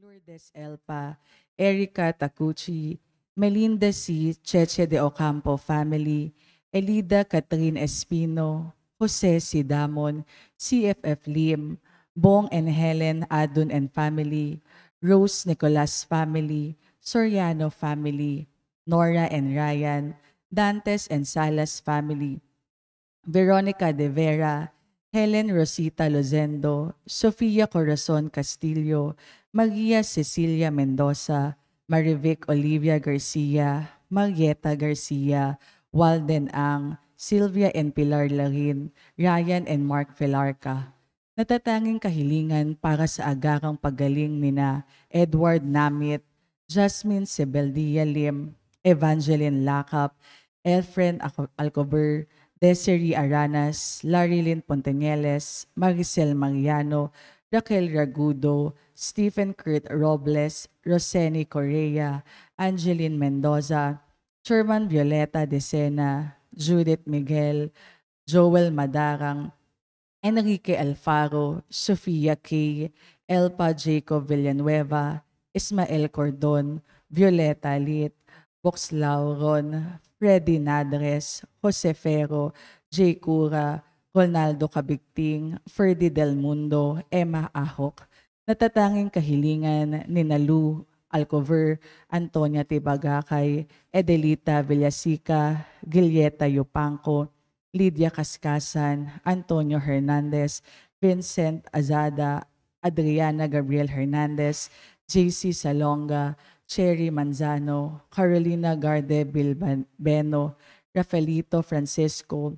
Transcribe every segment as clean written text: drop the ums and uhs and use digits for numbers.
Lourdes Elpa, Erica Takuchi, Melinda C. Cheche de Ocampo family, Elida Catherine Espino, Jose Sidamon, CFF Lim, Bong and Helen Adun and family, Rose Nicolas family, Soriano family, Nora and Ryan, Dantes and Salas family, Veronica de Vera, Helen Rosita Lozendo, Sofia Corazon Castillo, Maria Cecilia Mendoza, Marivic Olivia Garcia, Marieta Garcia, Walden Ang, Sylvia and Pilar Larin, Ryan and Mark Velarca. Natatanging kahilingan para sa agarang paggaling nina Edward Namit, Jasmine Sebeldia Lim, Evangeline Lakap, Elfren Alcober, Desiree Aranas, Larilyn Pontañeles, Maricel Mariano, Raquel Ragudo, Stephen Kurt Robles, Roseni Correa, Angeline Mendoza, Sherman Violeta De Sena, Judith Miguel, Joel Madarang, Enrique Alfaro, Sofia K., Elpa Jacob Villanueva, Ismael Cordon, Violeta Lit, Boxlao Ron, Freddy Nadres, Jose Ferro, Jay Cura, Ronaldo Cabigting, Ferdy Del Mundo, Emma Ahok. Natatanging kahilingan ni Nalu Alcover, Antonia Tibagakay, Edelita Villasica, Gilyeta Yupanco, Lydia Cascasan, Antonio Hernandez, Vincent Azada, Adriana Gabriel Hernandez, JC Salonga, Cherry Manzano, Carolina Garde Bilbeno, Rafaelito Francisco,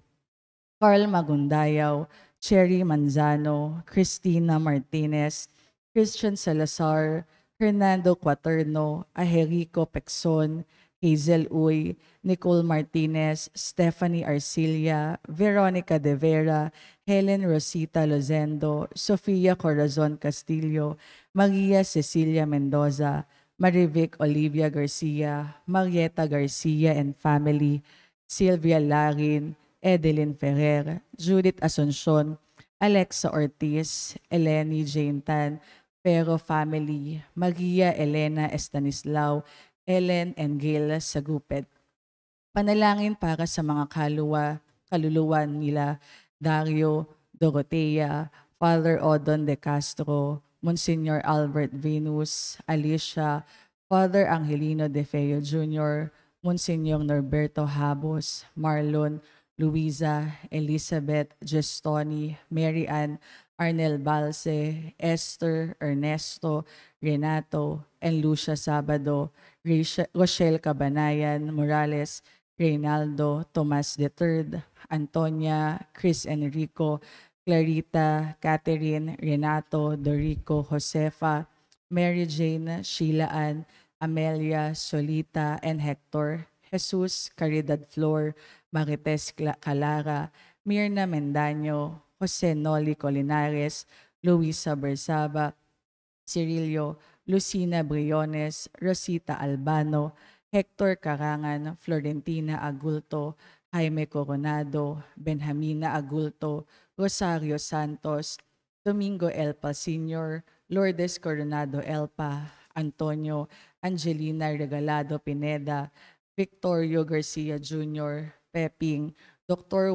Carl Magundayaw, Cherry Manzano, Christina Martinez, Christian Salazar, Hernando Quaterno, Aherico Pexon, Hazel Uy, Nicole Martinez, Stephanie Arcilia, Veronica De Vera, Helen Rosita Lozendo, Sofia Corazon Castillo, Maria Cecilia Mendoza, Marivic Olivia Garcia, Marieta Garcia and family, Sylvia Larin, Edeline Ferrer, Judith Asuncion, Alexa Ortiz, Eleni Jane Tan, Pero family, Maria Elena Estanislao, Ellen and Gail Sagupet. Panalangin para sa mga kaluluwa nila Dario Dorotea, Father Odon De Castro, Monsignor Albert Venus, Alicia, Father Angelino De Feo Jr., Monsignor Norberto Habos, Marlon, Luisa, Elizabeth Gestoni, Mary Ann, Arnel Balse, Esther, Ernesto, Renato, and Lucia Sabado, Rochelle Cabanayan, Morales, Reynaldo, Tomas III, Antonia, Chris Enrico, Clarita, Catherine, Renato, Dorico, Josefa, Mary Jane, Sheila Ann, Amelia, Solita, and Hector, Jesus, Caridad Flor, Marites Calara, Mirna Mendaño, Jose Noli Colinares, Luisa Bersaba, Cirilio, Lucina Briones, Rosita Albano, Hector Carangan, Florentina Agulto, Jaime Coronado, Benjamina Agulto, Rosario Santos, Domingo Elpa Sr., Lourdes Coronado Elpa, Antonio, Angelina Regalado Pineda, Victorio Garcia Jr., Peping, Dr.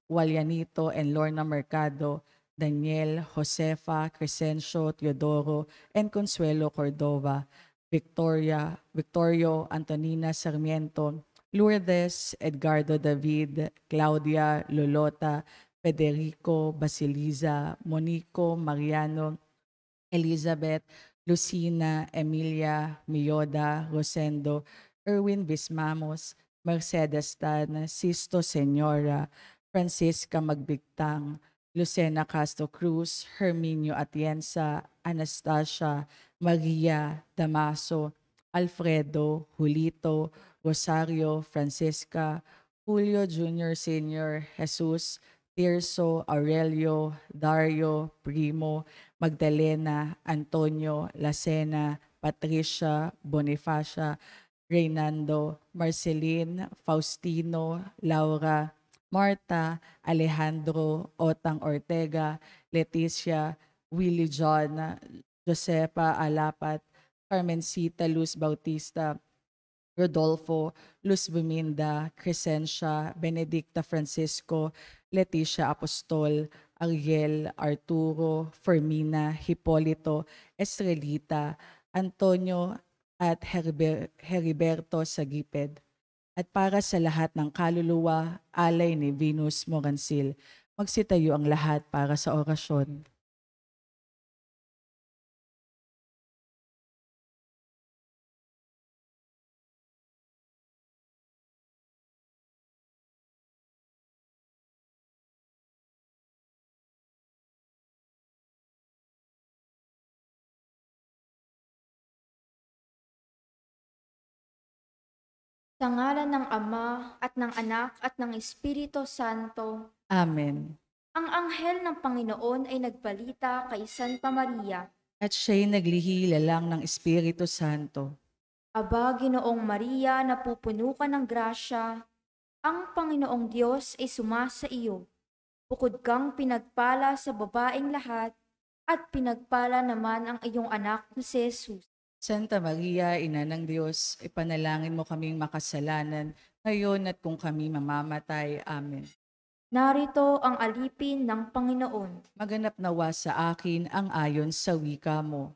Walianito and Lorna Mercado, Daniel, Josefa, Crescencio, Teodoro, and Consuelo Cordova, Victorio, Antonina Sarmiento, Lourdes, Edgardo David, Claudia, Lolota, Federico, Basiliza, Monico, Mariano, Elizabeth, Lucina, Emilia, Mioda, Rosendo, Erwin Bismamos, Mercedes Tan, Sisto Senyora, Francisca Magbigtang, Lucena Castro Cruz, Herminio Atienza, Anastasia, Maria, Damaso, Alfredo, Julito, Rosario, Francisca, Julio Jr. Sr., Jesus, Tirso, Aurelio, Dario, Primo, Magdalena, Antonio, Lacena, Patricia, Bonifacia, Reynando, Marceline, Faustino, Laura, Marta, Alejandro, Otang Ortega, Leticia, Willie John, Josepa Alapat, Carmencita Luz Bautista, Rodolfo, Luz Buminda, Crescencia, Benedicta Francisco, Leticia Apostol, Ariel, Arturo, Fermina, Hipolito, Estrelita, Antonio at Heriberto Sagiped. At para sa lahat ng kaluluwa, alay ni Venus Morancil, magsitayo ang lahat para sa orasyon. Sa ngalan ng Ama at ng Anak at ng Espiritu Santo. Amen. Ang anghel ng Panginoon ay nagbalita kay Santa Maria. At siya'y naglihila lang ng Espiritu Santo. Aba, Ginoong Maria, napupuno ka ng grasya, ang Panginoong Diyos ay sumasa iyo. Bukod kang pinagpala sa babaeng lahat, at pinagpala naman ang iyong anak na si Jesus. Santa Maria, Ina ng Diyos, ipanalangin mo kaming makasalanan, ngayon at kung kami mamamatay. Amen. Narito ang alipin ng Panginoon. Maganap nawa sa akin ang ayon sa wika mo.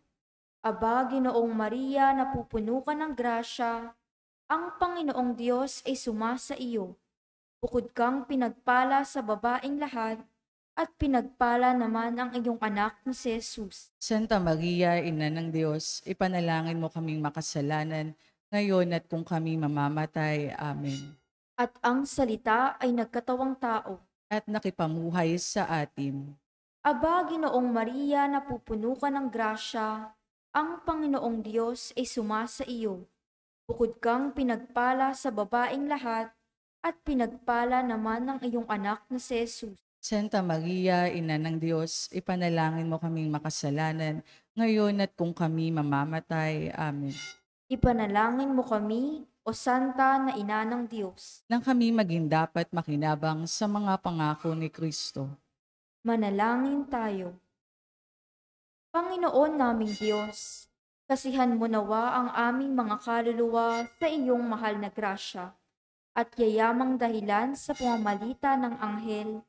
Aba, Ginoong Maria, napupuno ka ng grasya, ang Panginoong Diyos ay sumasa iyo. Bukod kang pinagpala sa babaeng lahat, at pinagpala naman ang iyong anak na si Jesus. Santa Maria, Ina ng Diyos, ipanalangin mo kaming makasalanan, ngayon at kung kami mamamatay. Amen. At ang salita ay nagkatawang tao. At nakipamuhay sa atin. Aba, Ginoong Maria, napupuno ka ng grasya, ang Panginoong Diyos ay sumasa iyo. Bukod kang pinagpala sa babaeng lahat, at pinagpala naman ang iyong anak na si Jesus. Santa Maria, Ina ng Diyos, ipanalangin mo kaming makasalanan, ngayon at kung kami mamamatay. Amen. Ipanalangin mo kami, o Santa na Ina ng Diyos. Nang kami maging dapat makinabang sa mga pangako ni Kristo. Manalangin tayo. Panginoon naming Diyos, kasihan mo nawa ang aming mga kaluluwa sa iyong mahal na grasya, at yayamang dahilan sa pamamalita ng anghel,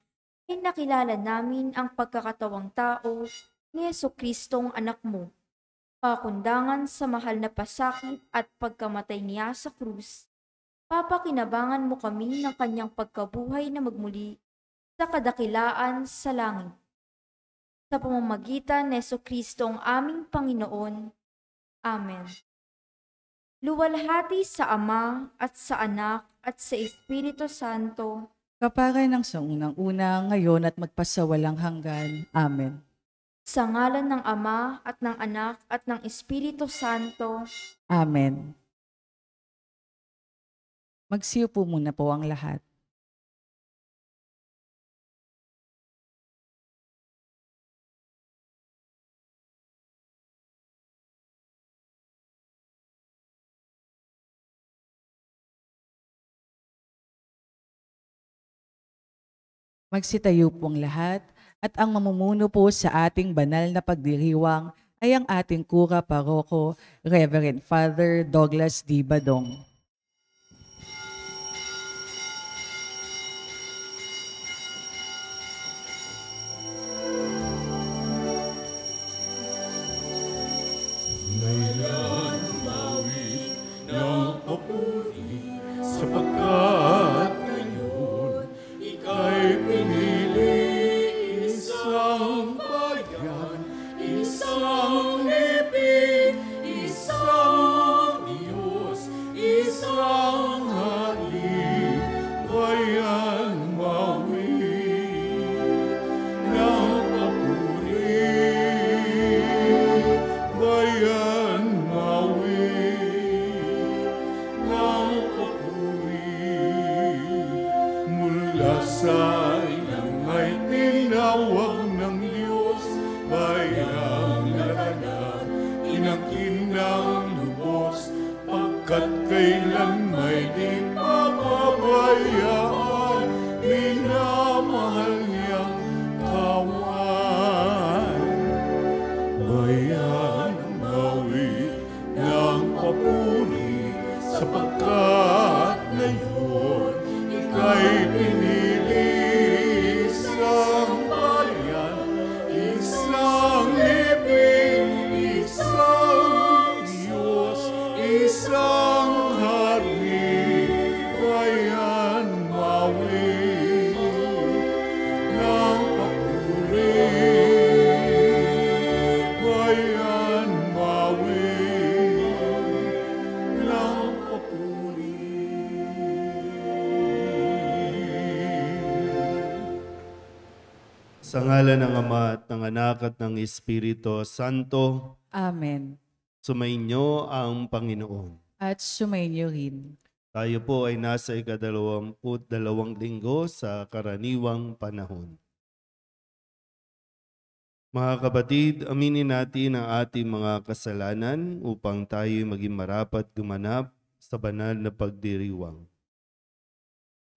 ay nakilala namin ang pagkakatawang tao ni Jesucristong anak mo. Pakundangan sa mahal na pasakit at pagkamatay niya sa krus, papakinabangan mo kami ng kanyang pagkabuhay na magmuli sa kadakilaan sa langit. Sa pamamagitan ni Jesucristong aming Panginoon. Amen. Luwalhati sa Ama at sa Anak at sa Espiritu Santo, Kapara ng sa unang-una, ngayon at magpasawalang hanggan. Amen. sa ngalan ng Ama at ng Anak at ng Espiritu Santo. Amen. Magsiupo muna po ang lahat. Magsitayo po ang lahat at ang mamumuno po sa ating banal na pagdiriwang ay ang ating kura paroko, Reverend Father Douglas D. Badong. Ngaylan umawi ng papuri sapagkat ngayon ika'y pinili isang bayan, isang ibig, isang Diyos, isang hari, bayan mawi ng papuri. Bayan mawi ng papuri, mula sa iyang ay tinawag ng Diyos, bayang lalaga, inangkin ng lubos, pagkat kailan may di pababayaan, minamahal niyang kawan. Bayan Sa ngalan ng Ama at ng Anak at ng Espiritu Santo, Amen. sumainyo ang Panginoon. At sumainyo rin. Tayo po ay nasa ika-22 linggo sa karaniwang panahon. Mga kapatid, aminin natin ang ating mga kasalanan upang tayo maging marapat gumanap sa banal na pagdiriwang.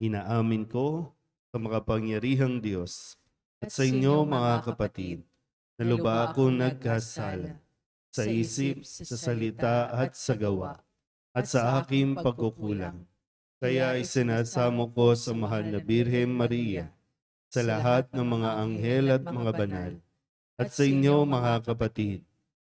Inaamin ko sa makapangyarihang Diyos at sa inyo mga kapatid, na lubha akong nagkasala sa isip, sa salita at sa gawa, at sa aking pagkukulang. Kaya isinasamo ko sa mahal na Birhen Maria, sa lahat ng mga anghel at mga banal, at sa inyo mga kapatid,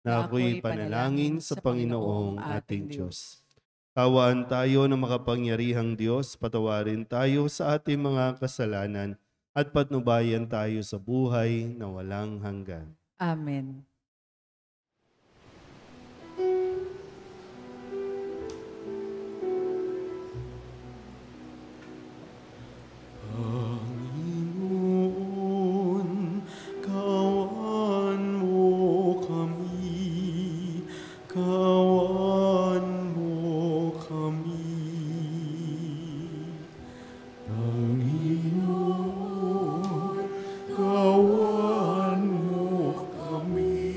na ako'y panalangin sa Panginoong ating Diyos. Tawaan tayo ng makapangyarihang Diyos, patawarin tayo sa ating mga kasalanan, at patnubayan tayo sa buhay na walang hanggan. Amen. Panginoon, kawan mo kami, kawan mo kami. Panginoon, kawan mo kami,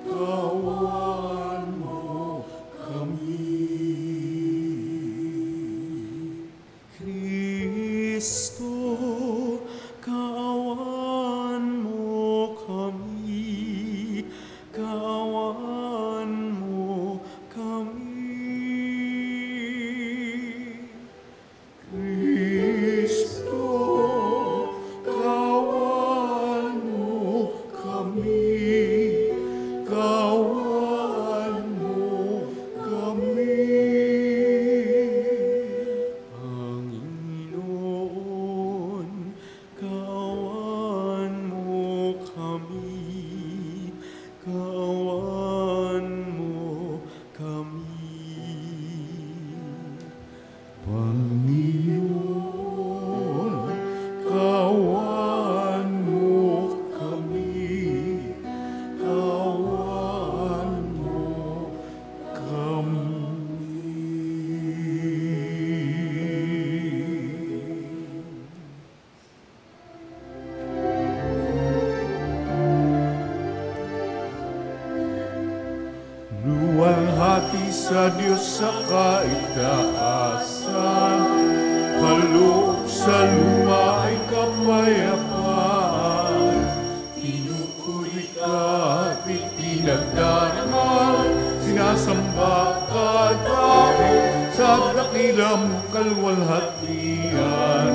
kawan mo kami. Kristo, kawan mo kami, kawan mo kami. Kristo, kawan mo kami, kawan mo kami. Panginoon, kawan mo kami, kawan mo kami. Panginoon, kawan mo kami, kawan mo kami. Luwalhati sa Diyos sa kaitaasan, kaloob sa lupa ay kapayapaan. Pinupuri ka at ipinagdarangal, sinasamba ka dahil sa dakila mong kalwalhatian.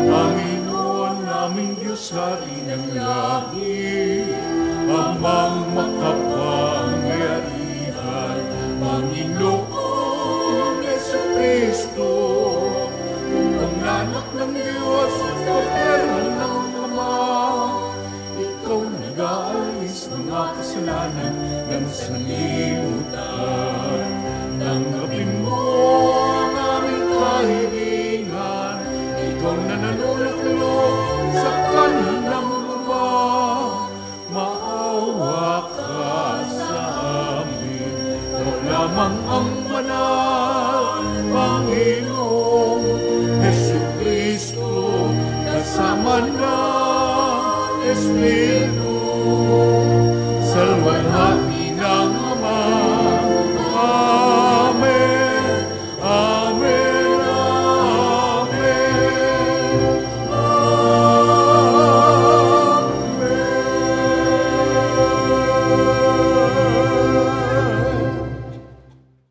Panginoon naming Diyos hari ng langit, amang makapangyarihan, Panginoon Jesucristo, ang anak ng Diyos at kapatid ng Ama. Ikaw nag-aalis ng mga kasalanan ng sanlibutan. Tanggapin mo ang aming kahilingan, ikaw na nanunulog sa kanilang Ama. Maawa ka sa amin, ikaw lamang ang banal, Panginoong Jesucristo, kasama ng Espiritu, sa luwalhati ng Ama. Amen, amen, amen, amen.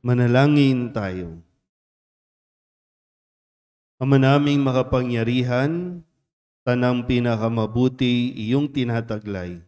Manalangin tayo. Ama naming makapangyarihan, tanang pinakamabuti iyong tinataglay.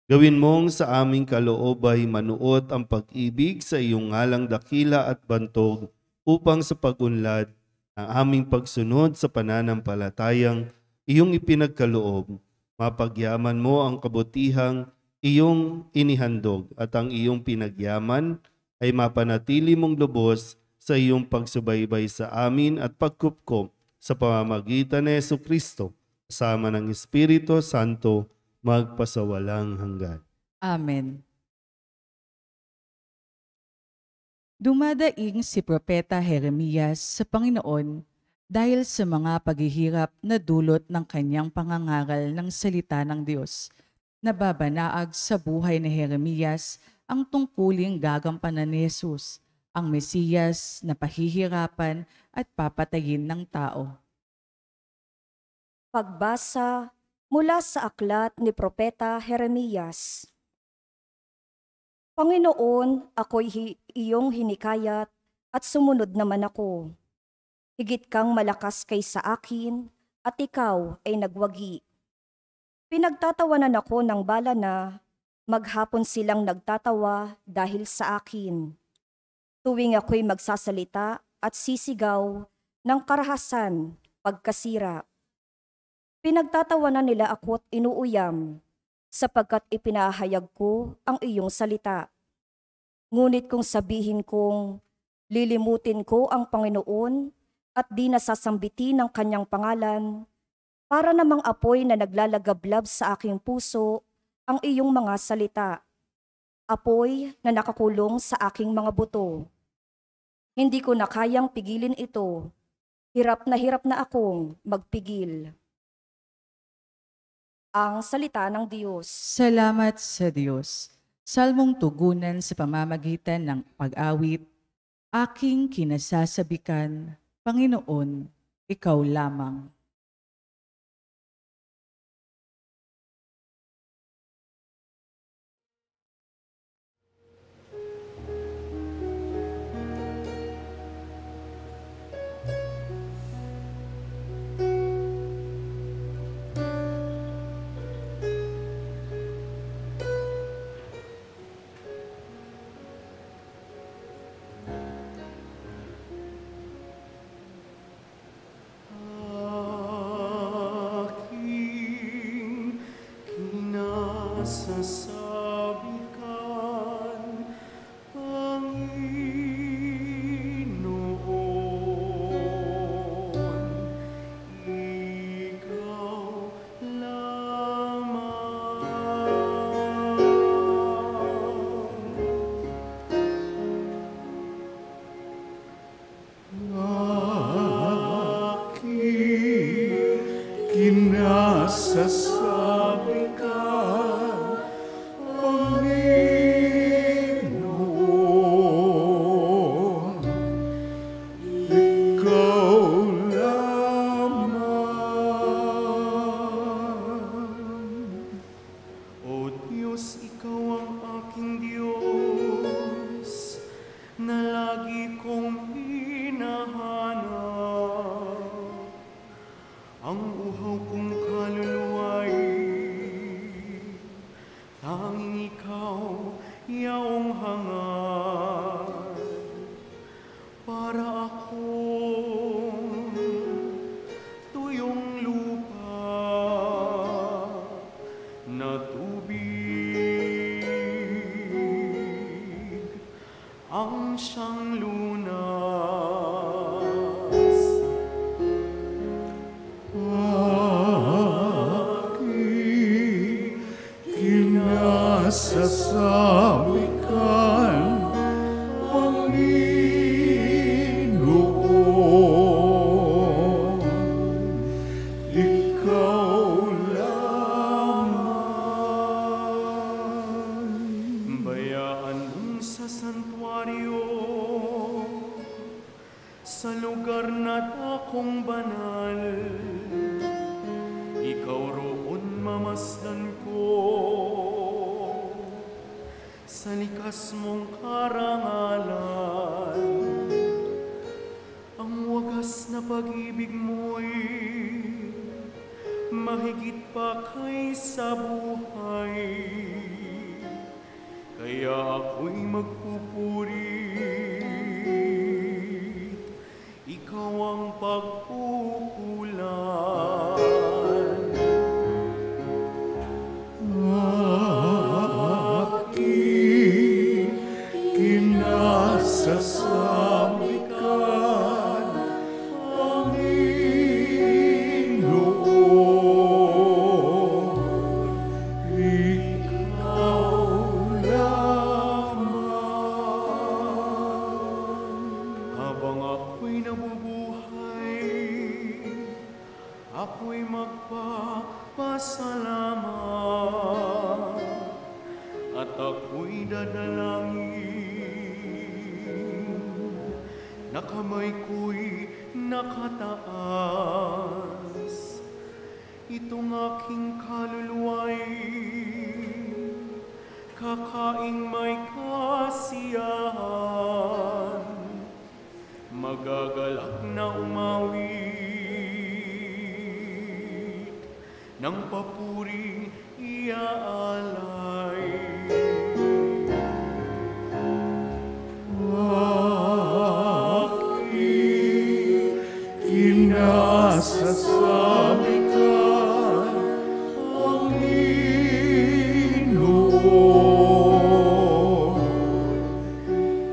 Gawin mong sa aming kaloob ay manuot ang pag-ibig sa iyong ngalang dakila at bantog upang sa pag-unlad ang aming pagsunod sa pananampalatayang iyong ipinagkaloob, mapagyaman mo ang kabutihang iyong inihandog at ang iyong pinagyaman ay mapanatili mong lubos sa iyong pagsubaybay sa amin at pagkupkop sa pamamagitan ni Jesucristo kasama ng Espiritu Santo, magpasawalang hanggan. Amen. Dumadaing si Propeta Jeremias sa Panginoon dahil sa mga paghihirap na dulot ng kanyang pangangaral ng salita ng Diyos. Nababanaag sa buhay ni Jeremias ang tungkuling gagampanan ni Jesus, ang Mesiyas na pahihirapan at papatayin ng tao. Pagbasa mula sa aklat ni Propeta Jeremias. Panginoon, ako'y iyong hinikayat at sumunod naman ako. Higit kang malakas kaysa akin at ikaw ay nagwagi. Pinagtatawanan ako ng bala na maghapon silang nagtatawa dahil sa akin. Tuwing ako'y magsasalita at sisigaw ng karahasan pagkasira. Pinagtatawanan nila ako at inuuyam, sapagkat ipinahayag ko ang iyong salita. Ngunit kung sabihin kong lilimutin ko ang Panginoon at di nasasambitin ang kanyang pangalan, para namang apoy na naglalagablab sa aking puso ang iyong mga salita, apoy na nakakulong sa aking mga buto. Hindi ko na kayang pigilin ito, hirap na akong magpigil. Ang salita ng Diyos. Salamat sa Diyos. Salmong tugunan sa pamamagitan ng pag-awit. Aking kinasasabikan, Panginoon, ikaw lamang. Aking kinasasabikan, Panginoon, ikaw lamang. Kinasasabi ka, Panginoon, ikaw lamang. O Diyos, ikaw ang aking Diyos, na lagi kong hinahanap. Ang uhaw kong kaluluwa'y tanging ikaw, yaong hangad. Para akong tuyong lupa na tubig, ang siyang lunas. Kinasasabikan, Panginoon, ikaw lamang. Bayaan mong sa santuaryo, sa lugar na dakong banal, ikaw roon mamasdan ko. Sa likas mong karangalan, ang wagas na pag-ibig mo'y mahigit pa kaysa buhay. Kaya ako'y magpupurit, ikaw ang pagpupulan. Kinasasabikan, Panginoon, salamat at ako'y dadalangin na kamay ko'y nakataas. Itong aking kaluluwa'y kakaing may kasiyahan, magagalak na umawit ng papuri iaalay. Aking kinasasabi ka, Panginoon,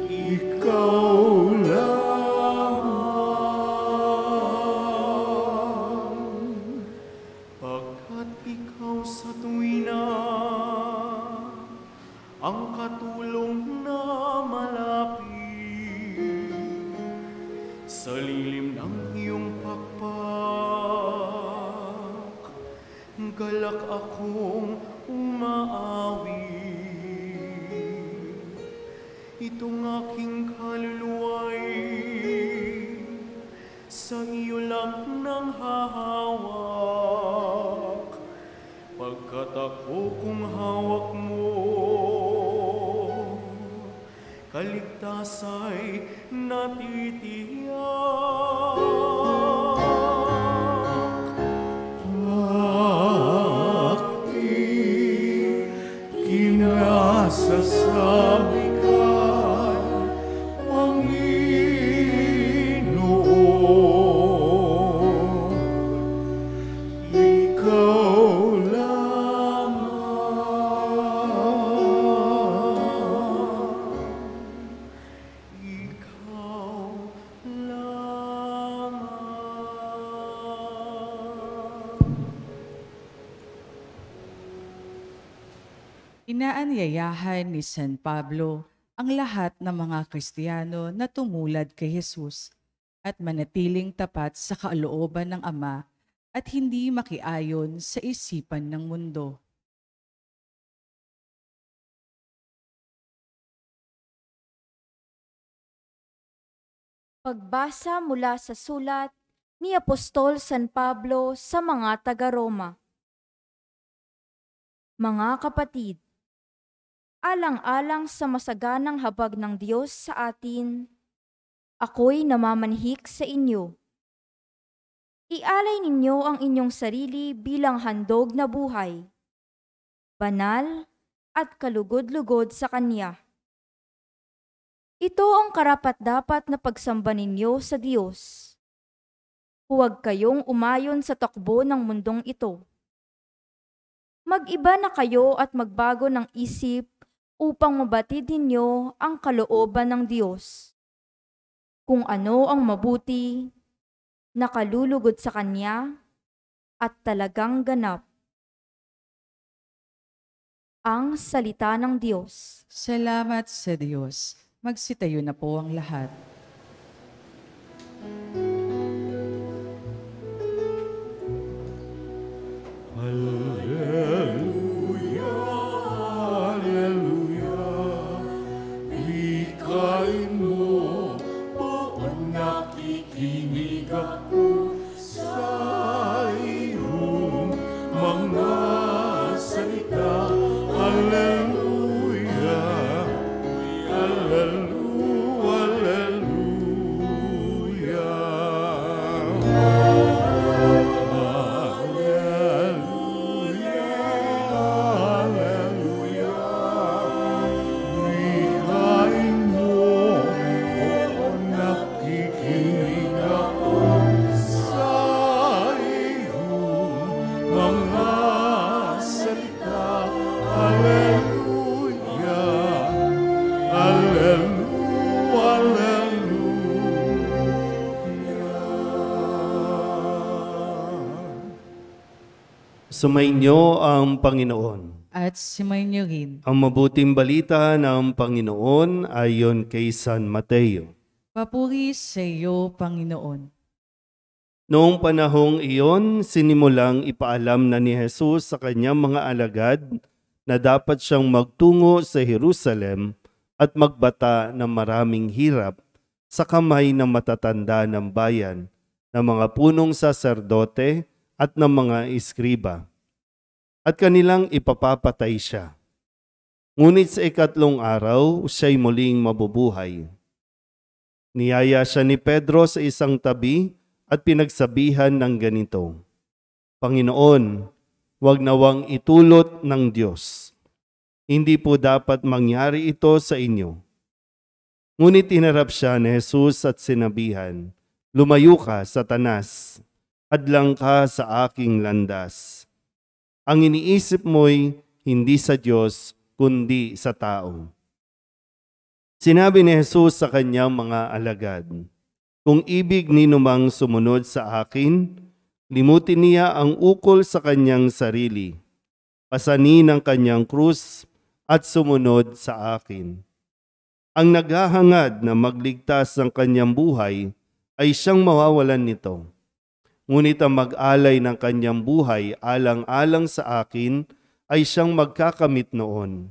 ikaw lamang. Pagkat ikaw sa tuwina, ang katulong na malapit, sa lilim ng iyong pakpak, galak akong umaawit. Itong aking kaluluwa'y sa iyo lang nang hahawak, pagkat ako kung hawak mo, kaligtasa'y natitiyak. Aking kinasasabi ka, Panginoon, ikaw lamang. Ikaw lamang. Inaanyayahan ni San Pablo ang lahat ng mga Kristiyano na tumulad kay Jesus at manatiling tapat sa kalooban ng Ama at hindi makiayon sa isipan ng mundo. Pagbasa mula sa sulat ni Apostol San Pablo sa mga taga-Roma. Mga kapatid, alang-alang sa masaganang habag ng Diyos sa atin, ako'y namamanhik sa inyo. Ialay ninyo ang inyong sarili bilang handog na buhay, banal at kalugod-lugod sa Kanya. Ito ang karapat-dapat na pagsamba ninyo sa Diyos. Huwag kayong umayon sa takbo ng mundong ito. Mag-iba na kayo at magbago ng isip upang mabatid ninyo ang kalooban ng Diyos. Kung ano ang mabuti, nakalulugod sa Kanya, at talagang ganap. Ang salita ng Diyos. Salamat sa Diyos. Magsitayo na po ang lahat. Hallelujah, hallelujah, ikain mo, poon nakikinig ako sa iyong mga salita. Hallelujah, Sumainyo ang Panginoon. At sumainyo rin. Ang mabuting balita ng Panginoon ayon kay San Mateo. Papuri sa iyo, Panginoon. Noong panahong iyon, sinimulang ipaalam na ni Jesus sa kanyang mga alagad na dapat siyang magtungo sa Jerusalem at magbata ng maraming hirap sa kamay ng matatanda ng bayan, ng mga punong saserdote at ng mga iskriba. At kanilang ipapapatay siya. Ngunit sa ikatlong araw, siya'y muling mabubuhay. Niyaya siya ni Pedro sa isang tabi at pinagsabihan ng ganito, Panginoon, huwag nawang itulot ng Diyos. Hindi po dapat mangyari ito sa inyo. Ngunit hinarap siya ni Jesus at sinabihan, Lumayo ka, Satanas, hadlang ka sa aking landas. Ang iniisip mo'y hindi sa Diyos, kundi sa tao. Sinabi ni Jesus sa kanyang mga alagad, Kung ibig ninumang sumunod sa akin, limutin niya ang ukol sa kanyang sarili, pasanin ang kanyang krus at sumunod sa akin. Ang naghahangad na magligtas ng kanyang buhay ay siyang mawawalan nito. Ngunit ang mag-alay ng kanyang buhay alang-alang sa akin ay siyang magkakamit noon.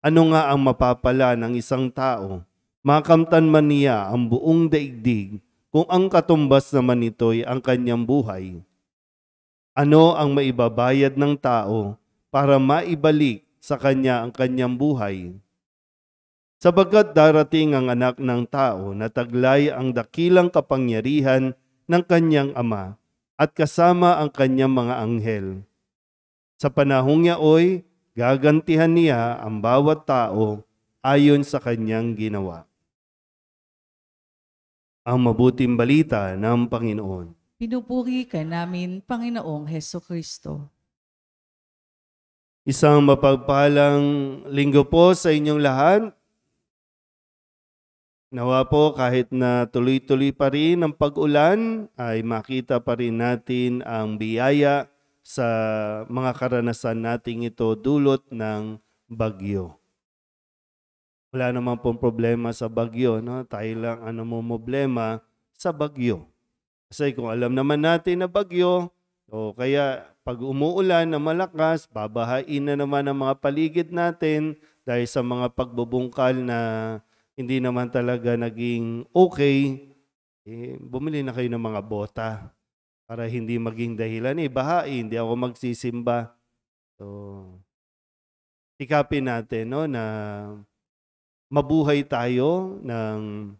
Ano nga ang mapapala ng isang tao? Makamtan man niya ang buong daigdig kung ang katumbas naman nito'y ang kanyang buhay. Ano ang maibabayad ng tao para maibalik sa kanya ang kanyang buhay? Sapagkat darating ang anak ng tao na taglay ang dakilang kapangyarihan ng kanyang ama at kasama ang kanyang mga anghel. Sa panahong yaoy, gagantihan niya ang bawat tao ayon sa kanyang ginawa. Ang mabuting balita ng Panginoon. Pinupuri ka namin, Panginoong Hesukristo. Isang mapagpalang linggo po sa inyong lahat. Nawa po kahit na tuloy-tuloy pa rin ang pag-ulan, ay makita pa rin natin ang biyaya sa mga karanasan nating ito dulot ng bagyo. Wala naman pong problema sa bagyo, no? Tayo lang ang problema sa bagyo. Kasi kung alam naman natin na bagyo, o kaya pag umuulan na malakas, babahain na naman ang mga paligid natin dahil sa mga pagbubungkal na hindi naman talaga naging okay, bumili na kayo ng mga bota para hindi maging dahilan. Bahain, hindi ako magsisimba. So, sikapin natin, no, na mabuhay tayo ng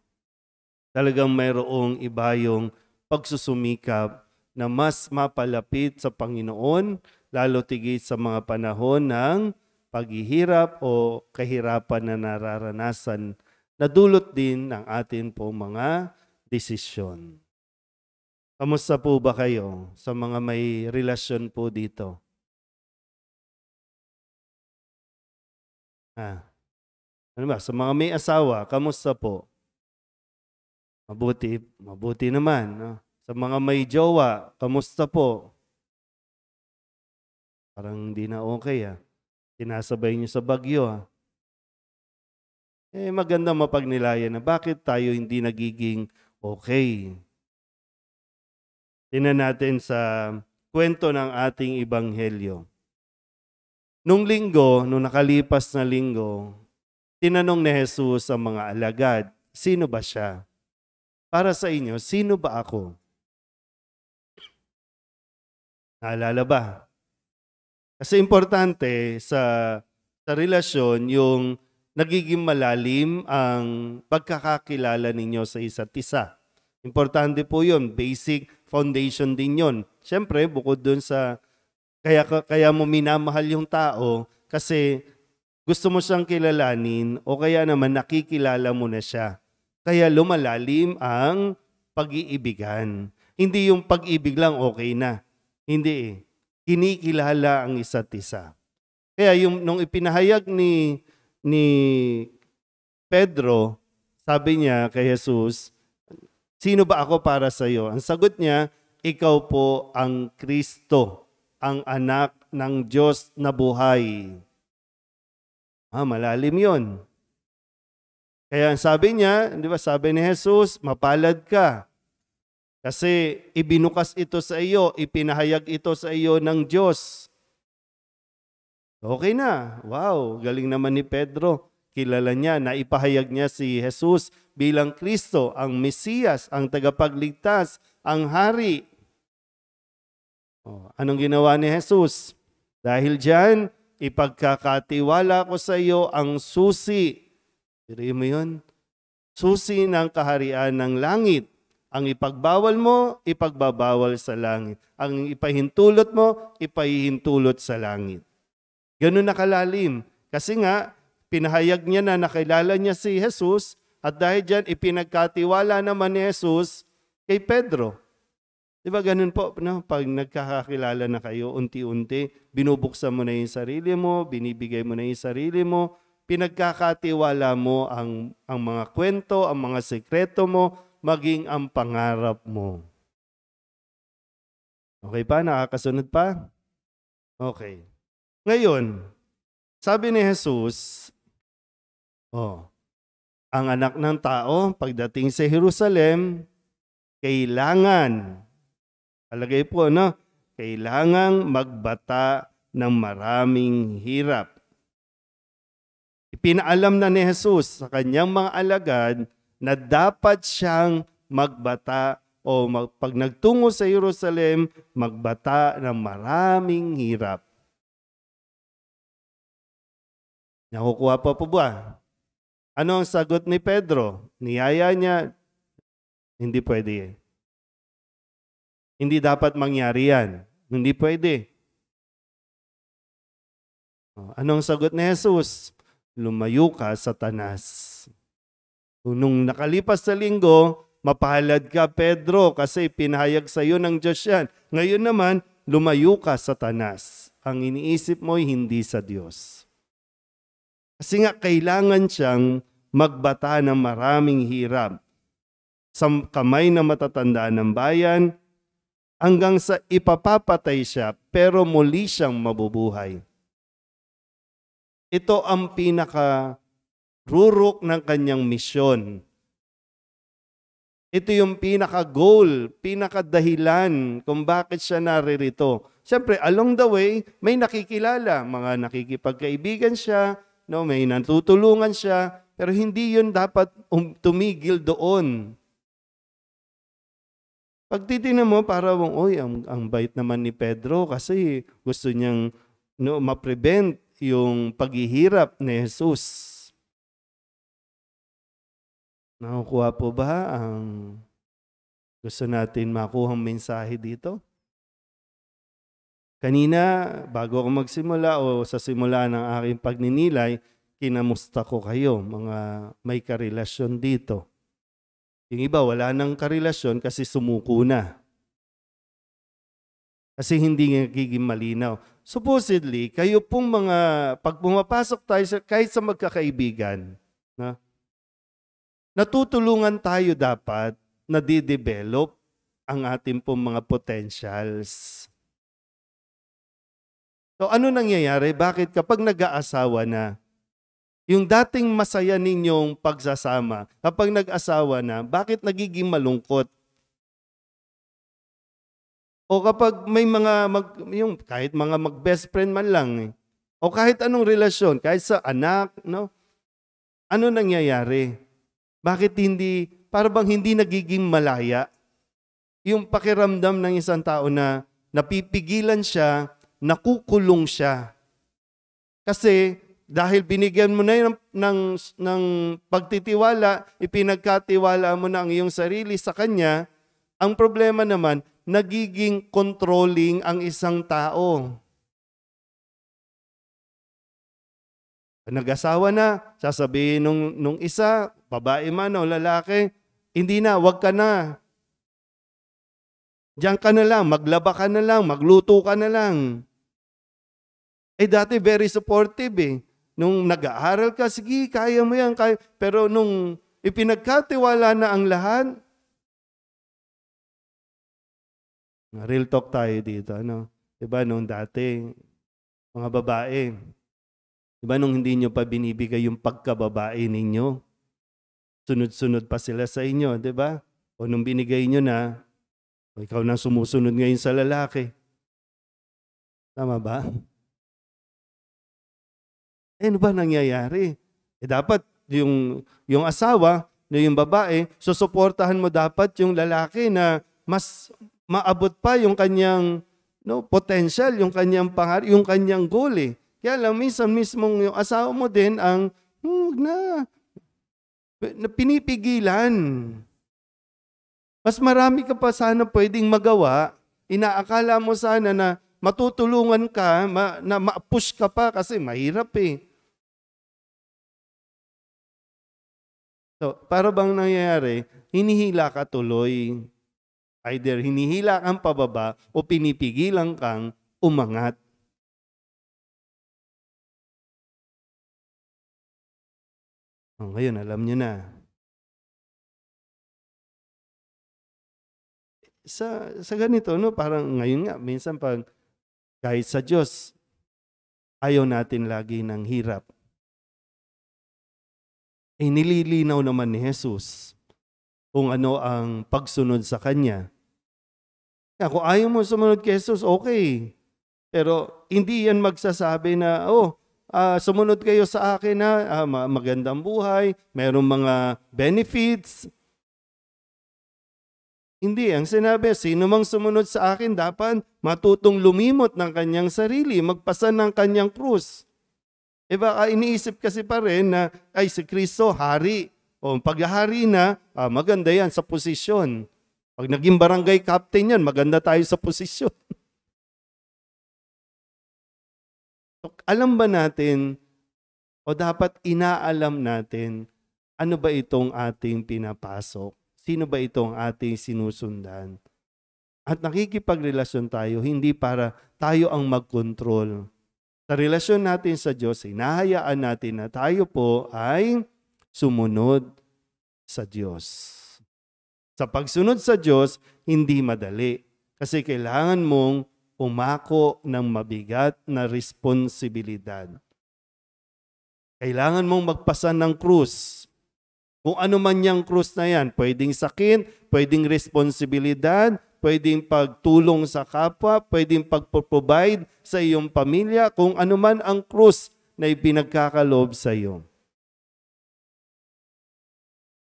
talagang mayroong ibayong pagsusumikap na mas mapalapit sa Panginoon, lalo tigit sa mga panahon ng paghihirap o kahirapan na nararanasan na dulot din ng atin po mga desisyon. Kamusta po ba kayo sa mga may relasyon po dito? Ano ba? Sa mga may asawa, kamusta po? Mabuti naman. No? Sa mga may jowa, kamusta po? Parang hindi na okay. Sinasabay niyo sa bagyo. Maganda mapagnilayan na bakit tayo hindi nagiging okay. Tingnan natin sa kwento ng ating ebanghelyo. Nung nakalipas na linggo, tinanong ni Jesus ang mga alagad, sino ba siya? Para sa inyo, sino ba ako? Naalala ba? Kasi importante sa relasyon yung nagiging malalim ang pagkakakilala ninyo sa isa't isa. Importante po yun, basic foundation din yun. Siyempre, bukod dun sa kaya mo minamahal yung tao kasi gusto mo siyang kilalanin o kaya naman nakikilala mo na siya. Kaya lumalalim ang pag-iibigan. Hindi yung pag-ibig lang okay na. Hindi kinikilala ang isa't isa. Kaya nung ipinahayag ni Pedro, sabi niya kay Jesus, sino ba ako para sa iyo? Ang sagot niya, ikaw po ang Kristo, ang anak ng Diyos na buhay. Malalim yon. Kaya sabi niya, di ba, sabi ni Jesus, mapalad ka. Kasi ibinukas ito sa iyo, ipinahayag ito sa iyo ng Diyos. Okay na. Wow, galing naman ni Pedro. Kilala niya na ipahayag niya si Jesus bilang Kristo, ang Mesiyas, ang tagapagligtas, ang Hari. Anong ginawa ni Jesus? Dahil diyan, ipagkakatiwala ko sa iyo ang susi. Diri mo yun? Susi ng kaharian ng langit. Ang ipagbawal mo, ipagbabawal sa langit. Ang ipahintulot mo, ipahintulot sa langit. Ganun na kalalim. Kasi nga, pinahayag niya na nakilala niya si Jesus at dahil dyan, ipinagkatiwala naman ni Jesus kay Pedro. Diba ganun po, no? Pag nagkakakilala na kayo, unti-unti, binubuksan mo na yung sarili mo, binibigay mo na yung sarili mo, pinagkakatiwala mo ang mga kwento, ang mga sekreto mo, maging ang pangarap mo. Okay pa? Nakakasunod pa? Okay. Ngayon, sabi ni Jesus, ang anak ng tao, pagdating sa Jerusalem, kailangan, alagay po, no? Kailangang magbata ng maraming hirap. Ipinaalam na ni Jesus sa kanyang mga alagad na dapat siyang magbata o pag nagtungo sa Jerusalem, magbata ng maraming hirap. Nakukuha pa po ba? Ano ang sagot ni Pedro? Niyaya niya, hindi pwede. Hindi dapat mangyari yan. Hindi pwede. Anong sagot ni Jesus? Lumayo ka, Satanas. Nung nakalipas sa linggo, mapalad ka, Pedro, kasi pinahayag sa iyo ng Diyos yan. Ngayon naman, lumayo ka, Satanas. Ang iniisip mo ay hindi sa Diyos. Kasi nga, kailangan siyang magbata ng maraming hirap sa kamay na matatanda ng bayan hanggang sa ipapapatay siya, pero muli siyang mabubuhay. Ito ang pinaka-rurok ng kanyang misyon. Ito yung pinaka-goal, pinaka-dahilan kung bakit siya naririto. Siyempre, along the way, may nakikilala, mga nakikipagkaibigan siya, no, may natutulungan siya, pero hindi yun dapat tumigil doon. Pag titignan mo, parang, ang bait naman ni Pedro kasi gusto niyang ma-prevent yung paghihirap ni Jesus. Nakukuha po ba ang gusto natin makuhang mensahe dito? Kanina, bago ako magsimula o sa simula ng aking pagninilay, kinamusta ko kayo, mga may karelasyon dito. Yung iba, wala nang karelasyon kasi sumuko na. Kasi hindi nagiging malinaw. Supposedly, kayo pong mga, pag pumapasok tayo, kahit sa magkakaibigan, natutulungan tayo dapat na di-develop ang ating pong mga potentials. So ano nangyayari? Bakit kapag nag-aasawa na, yung dating masaya ninyong pagsasama, kapag nag-asawa na, bakit nagiging malungkot? O kapag may mga, kahit mga mag-best friend man lang, o kahit anong relasyon, kahit sa anak, no? Ano nangyayari? Bakit hindi, para bang hindi nagiging malaya? Yung pakiramdam ng isang tao na napipigilan siya, nakukulong siya. Kasi dahil binigyan mo na ng pagtitiwala, ipinagkatiwala mo na ang iyong sarili sa kanya, ang problema naman, nagiging controlling ang isang tao. Nag-asawa na, sasabihin nung isa, babae man o lalaki, hindi na, wag ka na. Diyan ka na lang, maglaba ka na lang, magluto ka na lang. Dati very supportive eh. Nung nag-aaral ka, sige, kaya mo yan. Kaya. Pero nung ipinagkatiwala na ang lahat, real talk tayo dito, ano? Diba nung dati, mga babae, diba nung hindi nyo pa binibigay yung pagkababae ninyo, sunod-sunod pa sila sa inyo, diba? O nung binigay nyo na, O ikaw na sumusunod ngayon sa lalaki. Tama ba? Ano ba nangyayari? Dapat yung asawa, yung babae, susuportahan mo dapat yung lalaki na mas maabot pa yung kanyang potential, yung kanyang pangarap, yung kanyang goal eh. Kaya lang, minsan mismong yung asawa mo din ang na pinipigilan. Mas marami ka pa sana pwedeng magawa. Inaakala mo sana na matutulungan ka, na ma-push ka pa kasi mahirap eh. So, para bang nangyayari, hinihila ka tuloy. Either hinihila kang pababa o pinipigilan kang umangat. Ngayon, alam nyo na. Sa ganito, parang ngayon nga, minsan pag kahit sa Diyos, ayaw natin lagi ng hirap. Nililinaw naman ni Jesus kung ano ang pagsunod sa Kanya. Kung ayaw mo sumunod kay Jesus, okay. Pero hindi yan magsasabi na, sumunod kayo sa akin na magandang buhay, mayroong mga benefits. Hindi, ang sinabi, sino mang sumunod sa akin dapat matutong lumimot ng kanyang sarili, magpasan ng kanyang krus. Baka iniisip kasi pa rin na, si Kristo, hari. O paghahari na, maganda yan sa posisyon. Pag naging barangay captain yan, maganda tayo sa posisyon. So, alam ba natin, o dapat inaalam natin, ano ba itong ating pinapasok? Sino ba itong ating sinusundan? At nakikipagrelasyon tayo, hindi para tayo ang mag-control. Sa relasyon natin sa Diyos, hinahayaan natin na tayo po ay sumunod sa Diyos. Sa pagsunod sa Diyos, hindi madali. Kasi kailangan mong umako ng mabigat na responsibilidad. Kailangan mong magpasan ng krus. Kung ano man yung krus na yan, pwedeng sakit, pwedeng responsibilidad, pwedeng pagtulong sa kapwa, pwedeng pag-provide sa iyong pamilya, kung ano man ang krus na ipinagkakaloob sa iyo.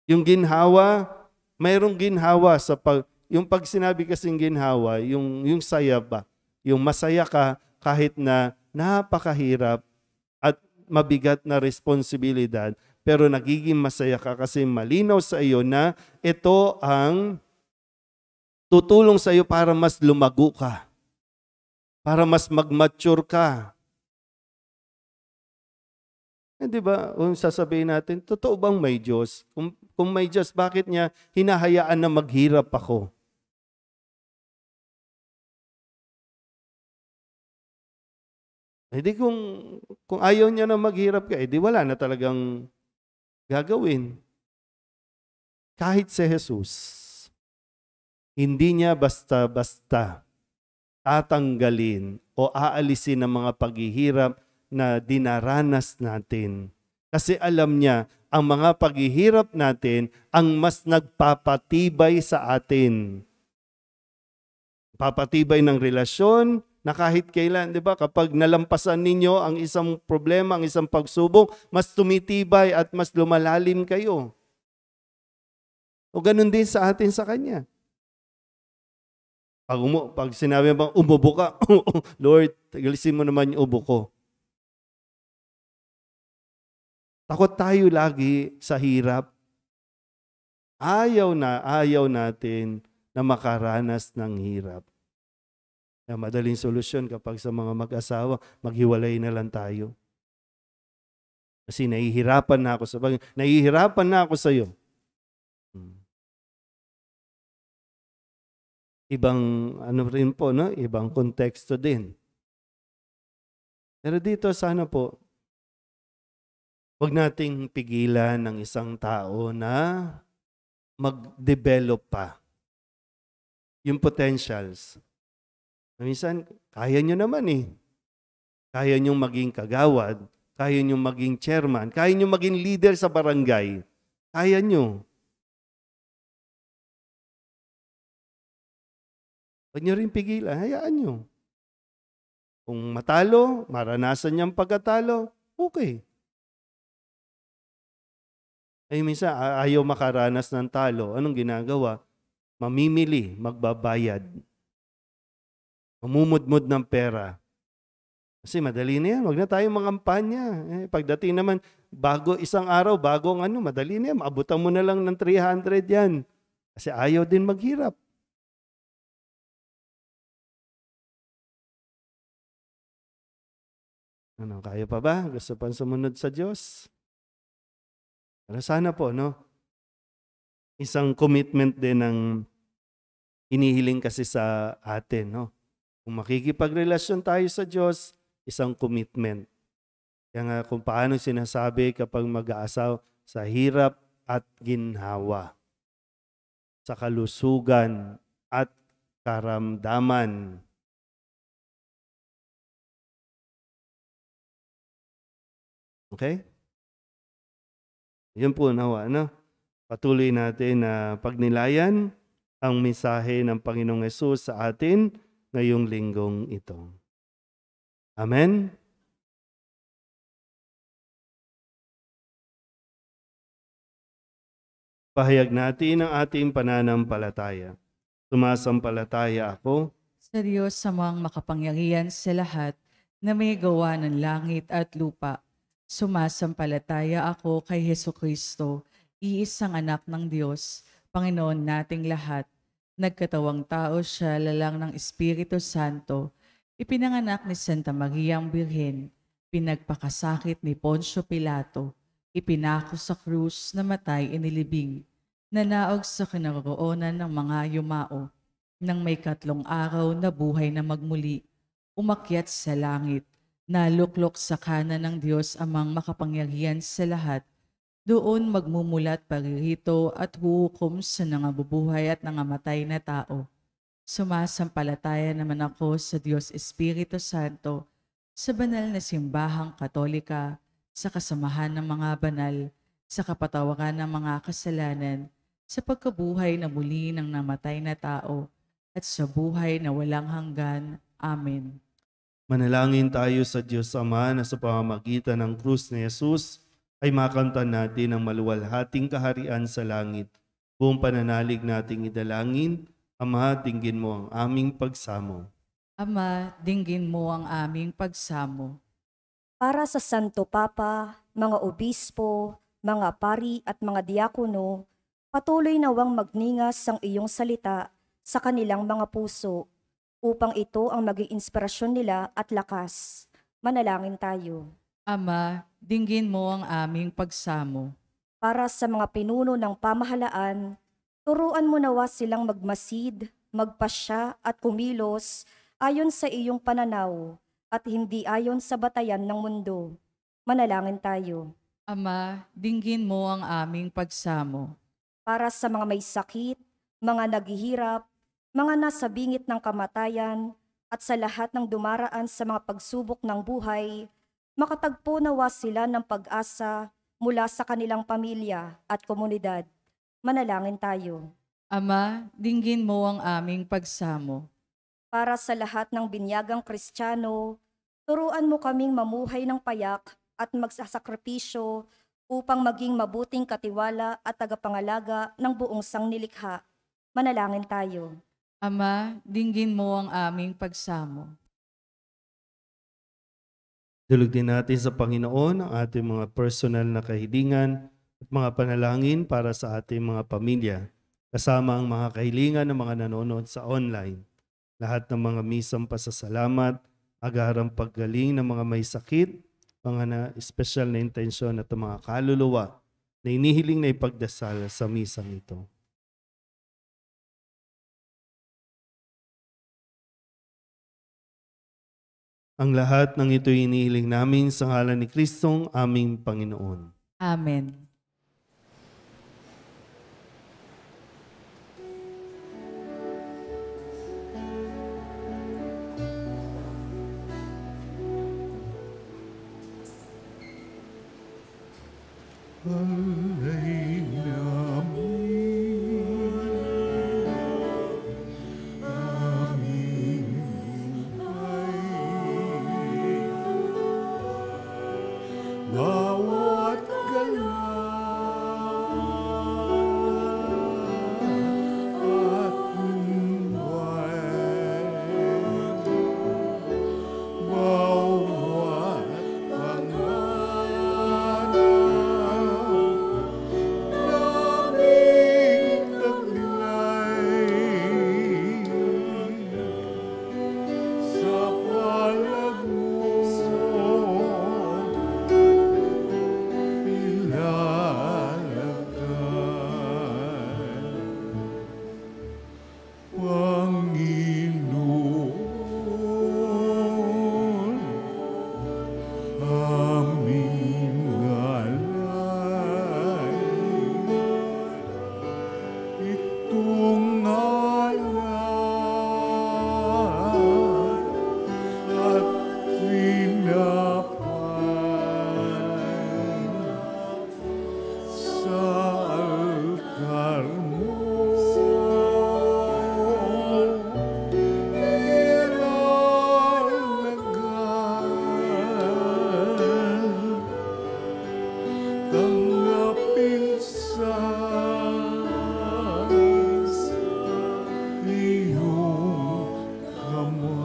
Yung ginhawa, mayroong ginhawa sa yung pag sinabi kasing ginhawa, yung saya ba? Yung masaya ka kahit na napakahirap at mabigat na responsibilidad, pero nagiging masaya ka kasi malinaw sa iyo na ito ang tutulong sa iyo para mas lumago ka, para mas mag-mature ka. Di ba? Kung sasabihin natin, totoo bang may Diyos? Kung may Diyos, bakit niya hinahayaan na maghirap ako? Hindi kung ayaw niya na maghirap ka, di wala na talagang gagawin. Kahit si Jesus, hindi niya basta-basta tatanggalin o aalisin ang mga paghihirap na dinaranas natin. Kasi alam niya, ang mga paghihirap natin ang mas nagpapatibay sa atin. Papatibay ng relasyon na kahit kailan, di ba, kapag nalampasan ninyo ang isang problema, ang isang pagsubok, mas tumitibay at mas lumalalim kayo. O ganun din sa atin sa Kanya. Pag sinabi bang umubo ka, Lord, tagalisin mo naman yung ubo ko. Takot tayo lagi sa hirap. Ayaw natin na makaranas ng hirap. Kaya madaling solusyon kapag sa mga mag-asawa, maghiwalay na lang tayo. Kasi nahihirapan na ako sa iyo. Ibang rin po, no? Ibang konteksto din. Pero dito sana po, huwag nating pigilan ng isang tao na mag-develop pa yung potentials. Minsan, kaya nyo naman eh. Kaya nyo maging kagawad, kaya nyo maging chairman, kaya nyo maging leader sa barangay. Kaya nyo. Huwag niyo rin pigilan, hayaan niyo. Kung matalo, maranasan niyang pagkatalo, okay. Ay minsan, ayaw makaranas ng talo. Anong ginagawa? Mamimili, magbabayad. Mamumudmud ng pera. Kasi madali na yan. Huwag na tayong mangampanya. Pagdating naman, isang araw, madali na yan. Maabutan mo na lang ng 300 yan. Kasi ayaw din maghirap. Kaya pa ba? Gusto pang sumunod sa Diyos? Pero sana po, no? Isang commitment din ng hinihiling kasi sa atin, no? Kung makikipagrelasyon tayo sa Diyos, isang commitment. Kaya nga kung paano sinasabi kapag mag-aasaw sa hirap at ginhawa, sa kalusugan at karamdaman. Okay? Yun po nawa, no? Patuloy natin na pagnilayan ang mensahe ng Panginoong Hesus sa atin ngayong linggong ito. Amen? Pahayag natin ang ating pananampalataya. Sumasampalataya ako Sa Diyos samang makapangyarihan sa lahat na may gawa ng langit at lupa. Sumasampalataya ako kay Hesukristo, iisang anak ng Diyos, Panginoon nating lahat. Nagkatawang tao siya lalang ng Espiritu Santo. Ipinanganak ni Santa Maria ang Birhen. Pinagpakasakit ni Poncio Pilato. Ipinako sa krus, namatay, inilibing. Nanaog sa kinaroroonan ng mga yumao. Nang may 3 araw na buhay na magmuli. Umakyat sa langit. Naluklok sa kanan ng Diyos amang makapangyarihan sa lahat. Doon magmumulat paririto at huhukom sa nangabubuhay at nangamatay na tao. Sumasampalataya naman ako sa Diyos Espiritu Santo, sa banal na simbahang katolika, sa kasamahan ng mga banal, sa kapatawaran ng mga kasalanan, sa pagkabuhay na muli ng namatay na tao, at sa buhay na walang hanggan. Amen. Manalangin tayo sa Diyos Ama na sa pamamagitan ng krus ni Jesus ay makamtan natin ang maluwalhating kaharian sa langit. Buong pananalig nating idalangin, Ama, dinggin mo ang aming pagsamo. Ama, dinggin mo ang aming pagsamo. Para sa Santo Papa, mga obispo, mga pari at mga diakono, patuloy nawang magningas ang iyong salita sa kanilang mga puso, upang ito ang maging inspirasyon nila at lakas. Manalangin tayo. Ama, dinggin mo ang aming pagsamo. Para sa mga pinuno ng pamahalaan, turuan mo nawa silang magmasid, magpasya at kumilos ayon sa iyong pananaw at hindi ayon sa batayan ng mundo. Manalangin tayo. Ama, dinggin mo ang aming pagsamo. Para sa mga may sakit, mga naghihirap, mga nasa bingit ng kamatayan, at sa lahat ng dumaraan sa mga pagsubok ng buhay, makatagpo nawa sila ng pag-asa mula sa kanilang pamilya at komunidad. Manalangin tayo. Ama, dinggin mo ang aming pagsamo. Para sa lahat ng binyagang Kristiyano, turuan mo kaming mamuhay ng payak at magsasakripisyo upang maging mabuting katiwala at tagapangalaga ng buong sangnilikha. Manalangin tayo. Ama, dinggin mo ang aming pagsamo. Dulog din natin sa Panginoon ang ating mga personal na kahilingan at mga panalangin para sa ating mga pamilya, kasama ang mga kahilingan ng mga nanonood sa online. Lahat ng mga misang pasasalamat, agarang paggaling ng mga may sakit, mga special na intensyon at mga kaluluwa na inihiling na ipagdasal sa misang ito. Ang lahat ng ito inihiling namin sa ngalan ni Kristong aming Panginoon. Amen. Alay namin, aming bawat galaw at buwan, bawat pangarap naming taglay sa palad mo ilalagay. Panginoon, aming ngalay, itong ngalan at pinapay sa altar mo. Tanggapin sa iyong kamay.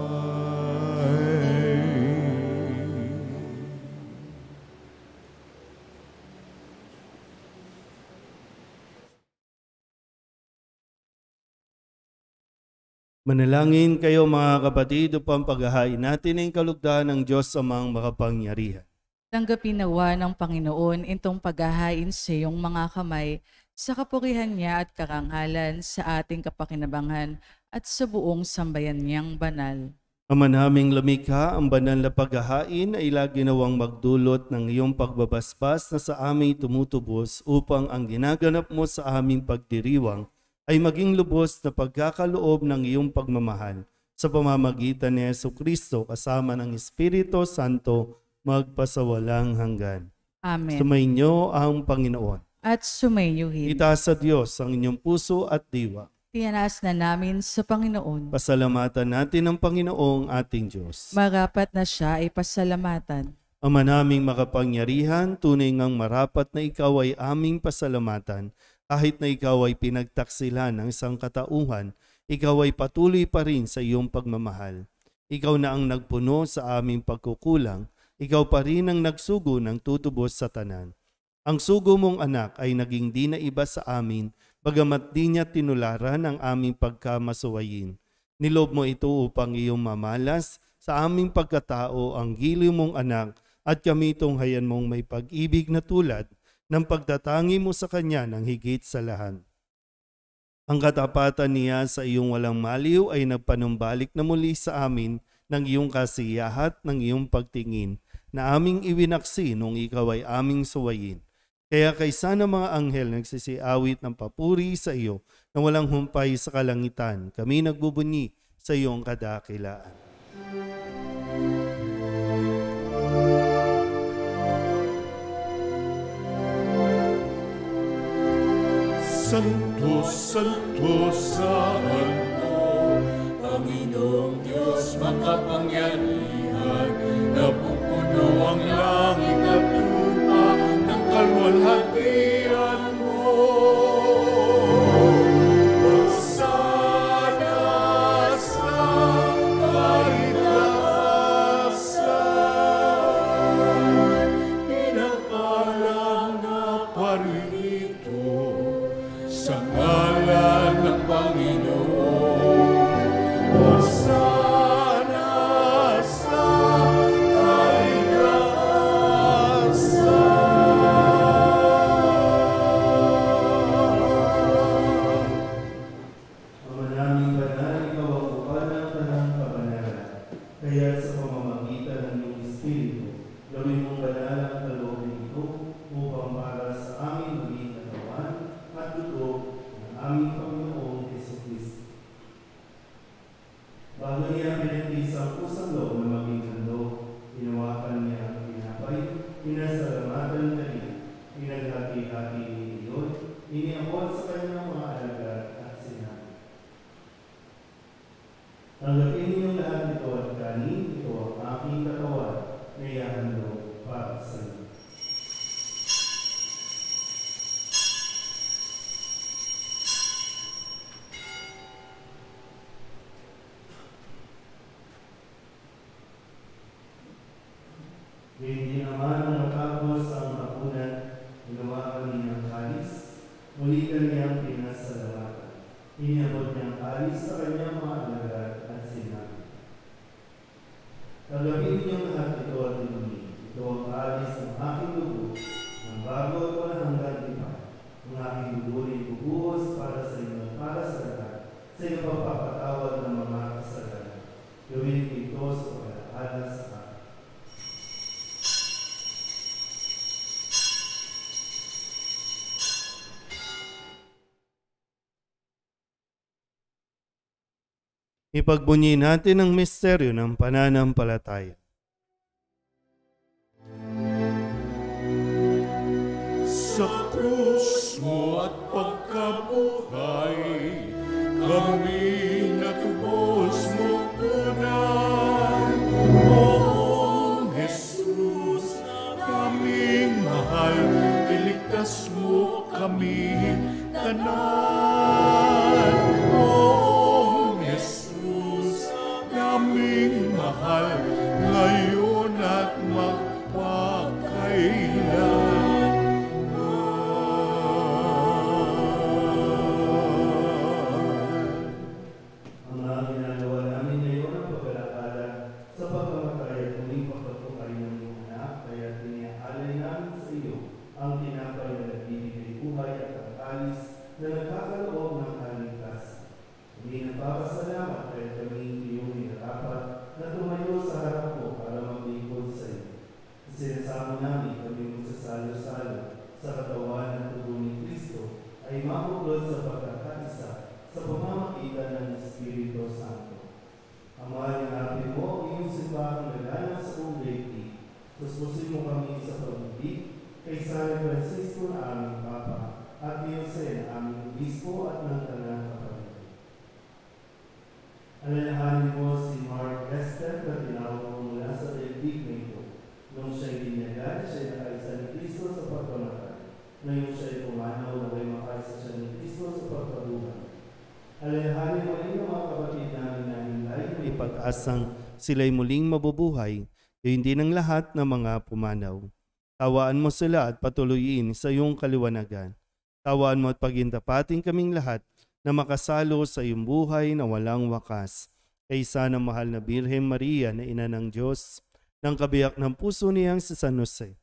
Manalangin kayo mga kapatid upang paghahain natin ang kalugdan ng Diyos Amang makapangyarihan. Tanggapin nawa ng Panginoon itong paghahain sa iyong mga kamay sa kapurihan niya at karangalan sa ating kapakinabangan at sa buong sambayan niyang banal. Ama naming lumikha, ang banal na paghahain ay lagi nawang magdulot ng iyong pagbabasbas na sa amin tumutubos upang ang ginaganap mo sa aming pagdiriwang ay maging lubos na pagkakaloob ng iyong pagmamahal sa pamamagitan ni Jesucristo kasama ng Espiritu Santo magpasawalang hanggan. Amen. Sumainyo ang Panginoon. At sumainyohin. Itaas sa Diyos ang inyong puso at diwa. Tinaas na namin sa Panginoon. Pasalamatan natin ang Panginoong ating Diyos. Marapat na siya ay pasalamatan. Ama naming makapangyarihan, tunay ngang marapat na ikaw ay aming pasalamatan. Kahit na ikaw ay pinagtaksilan ng isang katauhan, ikaw ay patuloy pa rin sa iyong pagmamahal. Ikaw na ang nagpuno sa aming pagkukulang, ikaw pa rin ang nagsugo ng tutubos sa tanan. Ang sugo mong anak ay naging di na iba sa amin, bagamat di niya tinularan ang aming pagkamasuwayin. Nilob mo ito upang iyong mamalas sa aming pagkatao ang giliw mong anak at kami tunghayan mong may pag-ibig na tulad ng pagtatangi mo sa kanya ng higit sa lahat. Ang katapatan niya sa iyong walang maliw ay nagpanumbalik na muli sa amin ng iyong kasiyahat ng iyong pagtingin na aming iwinaksi nung ikaw ay aming suwayin. Kaya kaysa ng mga anghel nagsisiawit ng papuri sa iyo na walang humpay sa kalangitan, kami nagbubunyi sa iyong kadakilaan. Santo, Santo, Santo, Panginoong Diyos makapangyarihan, napupuno ang langit at lupa ng kalwalhatian mo. Magsana sa kaitaasan, pinagpalang na parito sa ngalan ng Panginoon. Hosana sa kaitaasan. Ama naming banal, ikaw ang upan ng tanang kabanalan. Kaya sa pamamagitan ng iyong Espiritu, gawin mong banal ang kalooban ito upang para sa aming maging katawan at dugo ng aming Panginoong Jesucristo. Bago niya pinagtis ang pusang loob na maging handog, hinawakan niya ang pinapay, pinasalamatan kanya, pinaghati-hati iyon, iniabot sa kanyang mga alagad at sinabi, tanggapin niyong lahat ito at kanin, ito ang aking katawan na ihahandog para sa iyo. Hindi naman nang matapos ang hapunan, ginawa kami ng kalis, muli kaniyang pinasalamatan. Iniabot niyang kalis sa kanyang mga alagad at sinabi, "Tanggapin niyo lahat ito at inumin. Ito ang kalis ng aking dugo, ng bago at walang hanggan iba. Ang aking dugo ay bubuhos para sa inyo at para sa lahat, sa ipagpapatawad ng mga kasalanan. Gawin ito sa pag-alaala sa akin." Ipagbunyi natin ang misteryo ng pananampalataya. Sa krus mo at pagkabuhay, kami natubos mo tunay. O Jesus, kaming mahal, iligtas mo kami tanan. O Jesus, kaming mahal, ngayon at magpakailan. Ang mga ginagawa namin ngayon ang paglalakala sa pagkamatay at muling pagpapukay ng iyong anak, kaya tiniaalay namin sa iyo ang tinapay na nagbibigay buhay at ang kalis na nagkakaloob ng kaligtasan. Hindi nagpapasalamat kaya kami iyong hinarapat na tumayo sa harap mo para maglingkod sa iyo. Isinasama namin kami magsasalo-salo sa katawan ng tubo ni Kristo ay mabuklod sa pagkakaisa sa pamamagitan ng Espiritu Santo. Ama, hinapin mo ang iyong simbahang naganap sa buong daigdig. Puspusin mo kami sa pag-ibig kay San Francisco na aming Papa at ni Jose na aming Obispo at ng Tanang Kapatid. Alalahanin mo si Mark Esther na tinawag mo mula sa daigdig na ito. Nung siya'y binyagan, siya'y nakaisa ni Kristo sa pagkamatay. Ngayon siya'y pumanaw na may makaisa siya ni Kristo sa pagkabuhay. Alalahanin mo rin ang mga kapatid namin na hinlay may pag-asang sila'y muling mabubuhay, hindi ng lahat ng mga pumanaw. Tawaan mo sila at patuloyin sa iyong kaliwanagan. Tawaan mo at pagintapating kaming lahat na makasalo sa iyong buhay na walang wakas. Kaysa ng mahal na Birhen Maria na ina ng Diyos, ng kabiyak ng puso niyang si San Jose.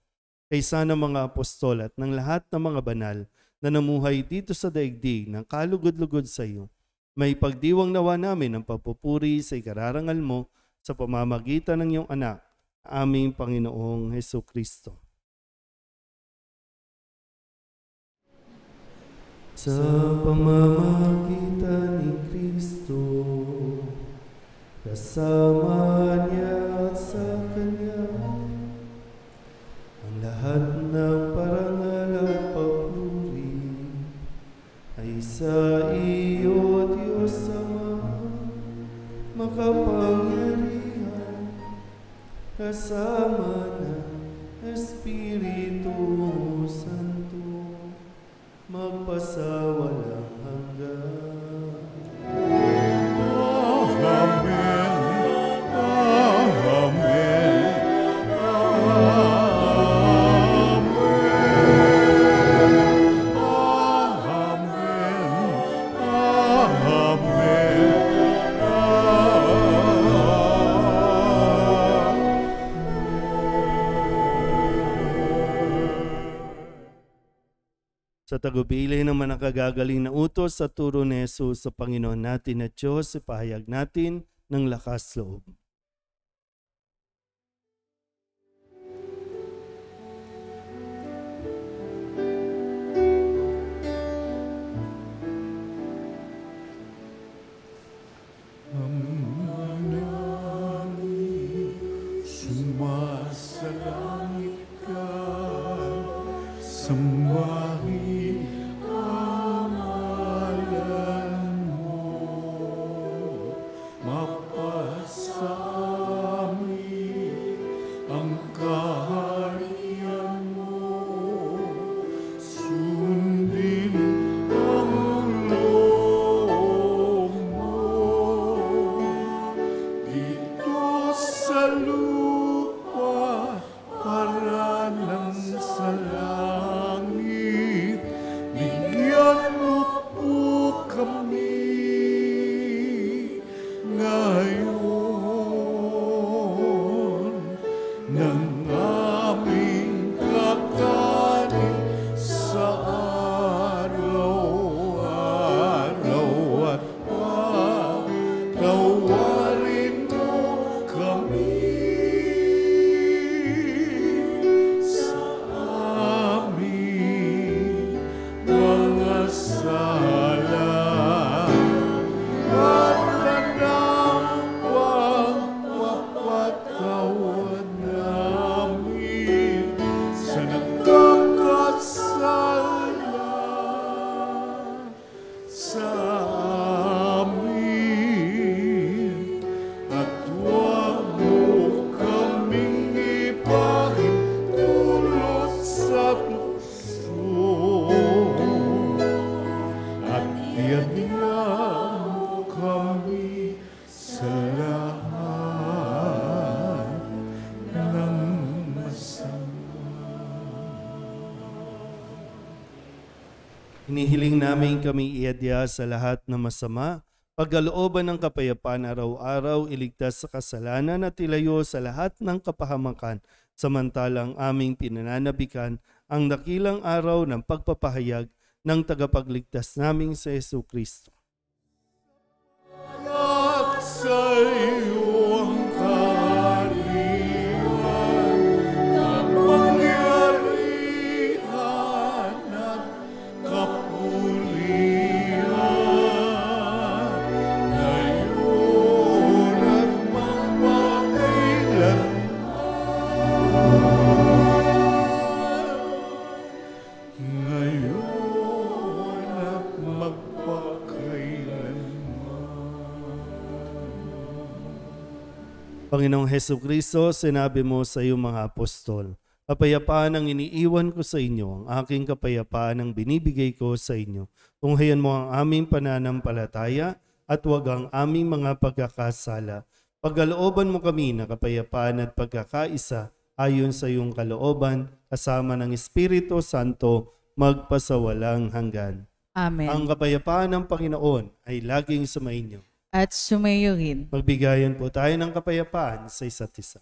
Kaysa ng mga apostol at ng lahat ng mga banal na namuhay dito sa daigdig ng kalugod-lugod sa iyo. May pagdiwang nawa namin ang pagpupuri sa ikararangal mo sa pamamagitan ng iyong anak, aming Panginoong Hesukristo. Sa pamamagitan ni Kristo, kasama niya at sa Kanya, ang lahat ng parangal at papuri ay sa iyo, Diyos Ama, makapangyarihan, kasama ng Espiritu Santo, magpasawalang hanggan. Amen. Amen. Sa tagubilin ng mga nakagagaling na utos sa turo ni Jesus sa Panginoon natin at Diyos, ipahayag natin ng lakas loob. Sumasalangit ka, sambahin ang ngalan mo, mapasa amin ang kaharian mo, sundin ang loob mo, dito sa lupa para Hinihiling namin kami iadya sa lahat ng masama, pagkalooban ng kapayapaan araw-araw, iligtas sa kasalanan at ilayo sa lahat ng kapahamakan, samantalang aming pinananabikan ang dakilang araw ng pagpapahayag ng tagapagligtas naming sa Jesucristo. At sa iyong kaharian, kapangyarihan at kapulian, ngayon at magpakailanman. Ngayon at Panginoong Hesukristo, sinabi mo sa iyong mga apostol, kapayapaan ang iniiwan ko sa inyo, ang aking kapayapaan ang binibigay ko sa inyo. Tunghayan mo ang aming pananampalataya at huwag ang aming mga pagkakasala. Pagkalooban mo kami na kapayapaan at pagkakaisa ayon sa iyong kalooban, kasama ng Espiritu Santo, magpasawalang hanggan. Amen. Ang kapayapaan ng Panginoon ay laging sumainyo. At sumayo rin. Magbigayan po tayo ng kapayapaan sa isa't isa.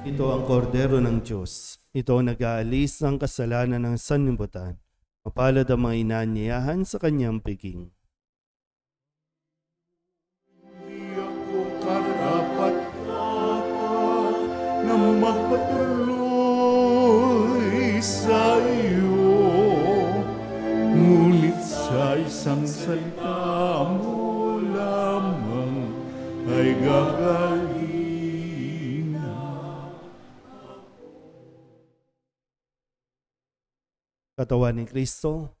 Ito ang kordero ng Diyos. Ito ang nag-aalis ng kasalanan ng sanlibutan. Mapalad ang mga inaanyayahan sa kanyang piging. Di ako karapat-dapat na magpatuloy sa iyo. Ngunit sa isang salita mo lamang ay gagaling. Katawan ni Kristo,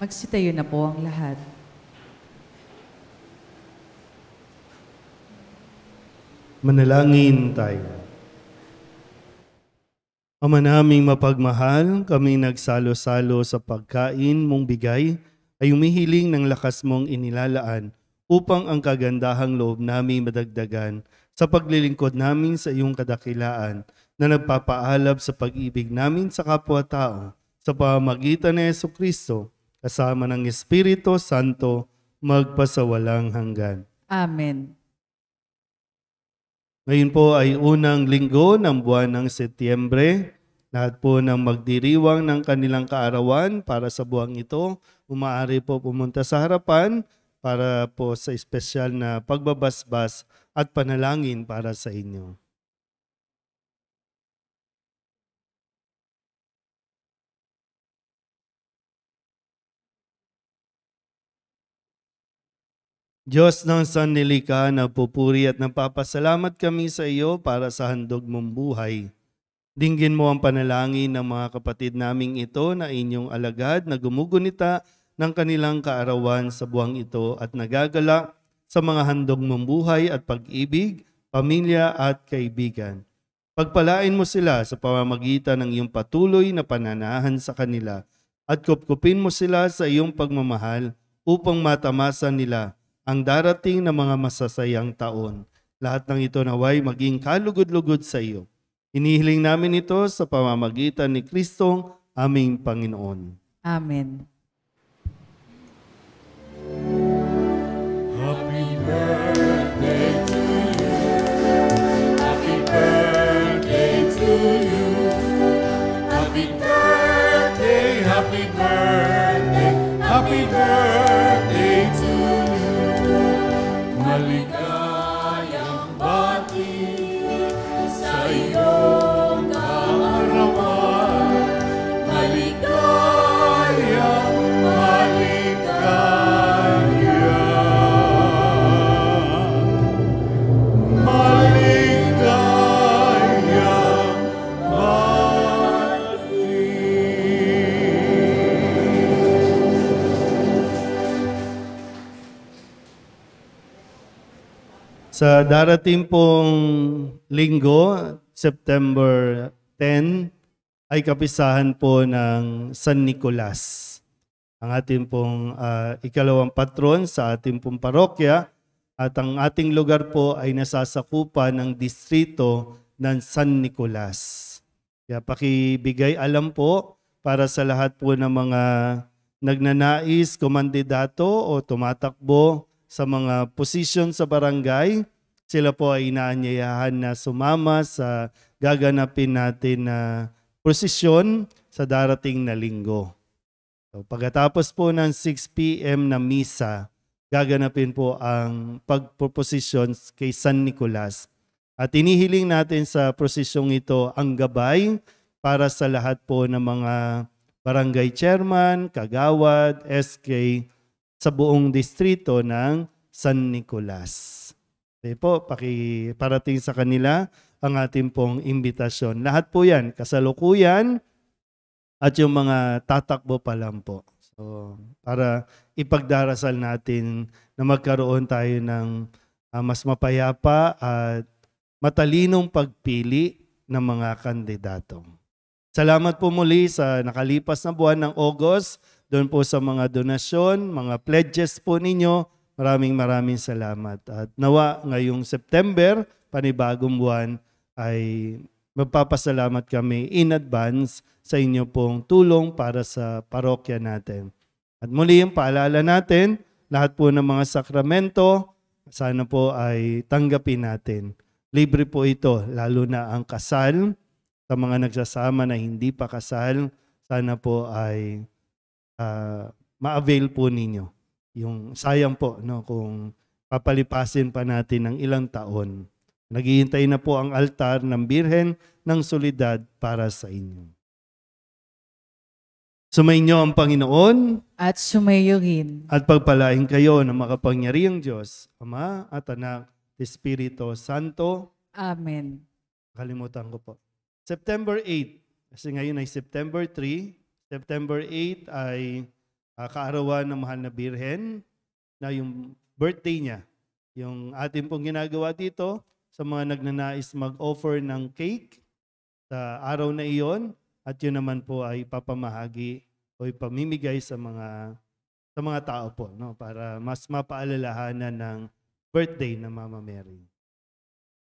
Magsitayo na po ang lahat. Manalangin tayo. Ama naming mapagmahal, kami nagsalo-salo sa pagkain mong bigay ay umihiling ng lakas mong inilalaan upang ang kagandahang loob namin madagdagan sa paglilingkod namin sa iyong kadakilaan na nagpapaalab sa pag-ibig namin sa kapwa-tao sa pamamagitan ni Jesucristo kasama ng Espiritu Santo magpasawalang hanggan. Amen. Ngayon po ay unang linggo ng buwan ng Setyembre. Lahat po ng magdiriwang ng kanilang kaarawan para sa buwang ito, umaari po pumunta sa harapan para po sa espesyal na pagbabasbas at panalangin para sa inyo. Diyos ng sanlilikha, nagpupuri at nagpapasalamat kami sa iyo para sa handog mong buhay. Dinggin mo ang panalangin ng mga kapatid naming ito na inyong alagad na gumugunita ng kanilang kaarawan sa buwang ito at nagagala sa mga handog mong buhay at pag-ibig, pamilya at kaibigan. Pagpalain mo sila sa pamamagitan ng iyong patuloy na pananahan sa kanila at kupkupin mo sila sa iyong pagmamahal upang matamasan nila ang darating na mga masasayang taon. Lahat ng ito naway maging kalugod-lugod sa iyo. Inihiling namin ito sa pamamagitan ni Kristong aming Panginoon. Amen. Happy birthday to you. Happy birthday to you. Happy birthday, happy birthday, happy birthday to you. Maligayang bati sa iyong kaarawan. Maligayang, maligayang, maligayang bati. Sa darating pong linggo, September 10, ay kapisahan po ng San Nicolas. Ang ating pong ikalawang patron sa ating pong parokya at ang ating lugar po ay nasasakupan ng distrito ng San Nicolas. Kaya pakibigay alam po para sa lahat po ng mga nagnanais, kumandidato o tumatakbo sa mga posisyon sa barangay. Sila po ay inaanyayahan na sumama sa gaganapin natin na prosesyon sa darating na linggo. So, pagkatapos po ng 6 p.m. na misa, gaganapin po ang pagproposisyon kay San Nicolas. At inihiling natin sa prosesyong ito ang gabay para sa lahat po ng mga barangay chairman, kagawad, SK sa buong distrito ng San Nicolas. Okay po, pakiparating sa kanila ang ating pong imbitasyon. Lahat po yan, kasalukuyan at yung mga tatakbo pa lang po. So, para ipagdarasal natin na magkaroon tayo ng mas mapayapa at matalinong pagpili ng mga kandidato. Salamat po muli sa nakalipas na buwan ng August, doon po sa mga donasyon, mga pledges po ninyo. Maraming salamat. At nawa ngayong September, panibagong buwan, ay magpapasalamat kami in advance sa inyo pong tulong para sa parokya natin. At muli yung paalala natin, lahat po ng mga sakramento, sana po ay tanggapin natin. Libre po ito, lalo na ang kasal. Sa mga nagsasama na hindi pa kasal, sana po ay ma-avail po ninyo. Yung sayang po kung papalipasin pa natin ng ilang taon. Naghihintay na po ang altar ng Birhen ng Solidad para sa inyo. Sumainyo ang Panginoon At sumayo rin. at pagpalain kayo ng makapangyarihang Diyos, Ama at Anak, Espiritu Santo. Amen. Kalimutan ko po. September 8, kasi ngayon ay September 3. September 8 ay kaarawan ng Mahal na Birhen, na yung birthday niya. Yung atin pong ginagawa dito sa mga nagnanais mag-offer ng cake sa araw na iyon, at yun naman po ay papamahagi o ipamimigay sa mga tao po, no, para mas mapaalalahanan ng birthday ng Mama Mary.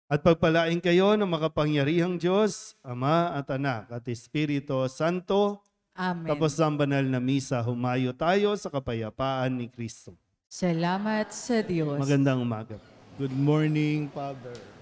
At pagpalain kayo ng makapangyarihang Diyos, Ama at Anak at Espiritu Santo. Amen. Tapos ang banal na misa, humayo tayo sa kapayapaan ni Kristo. Salamat sa Diyos. Magandang umaga. Good morning, Father.